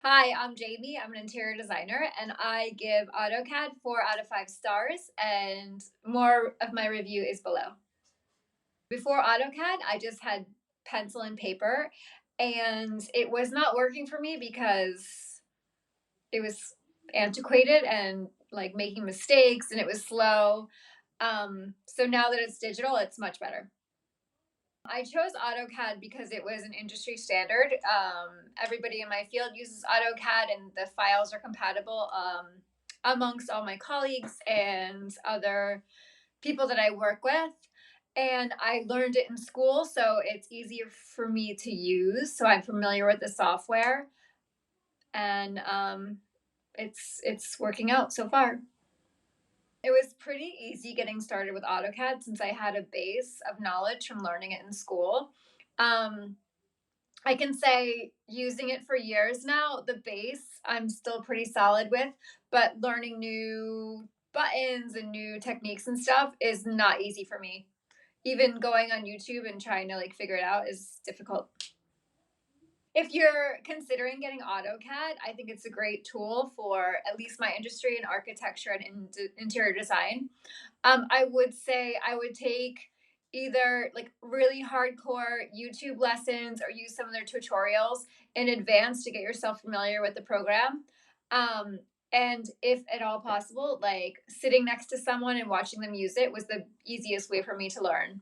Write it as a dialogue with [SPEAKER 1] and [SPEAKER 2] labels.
[SPEAKER 1] Hi, I'm Jamie. I'm an interior designer and I give AutoCAD 4 out of 5 stars, and more of my review is below. Before AutoCAD, I just had pencil and paper, and it was not working for me because it was antiquated and like making mistakes and it was slow. So now that it's digital, it's much better. I chose AutoCAD because it was an industry standard. Everybody in my field uses AutoCAD, and the files are compatible amongst all my colleagues and other people that I work with. And I learned it in school, so it's easier for me to use. So I'm familiar with the software, and it's working out so far. It was pretty easy getting started with AutoCAD since I had a base of knowledge from learning it in school. Um, I can say using it for years now, the base I'm still pretty solid with, but learning new buttons and new techniques and stuff is not easy for me. Even going on YouTube and trying to like figure it out is difficult. If you're considering getting AutoCAD, I think it's a great tool for at least my industry in architecture and interior design. I would say I would take either like really hardcore YouTube lessons or use some of their tutorials in advance to get yourself familiar with the program. Um, and if at all possible, like sitting next to someone and watching them use it was the easiest way for me to learn.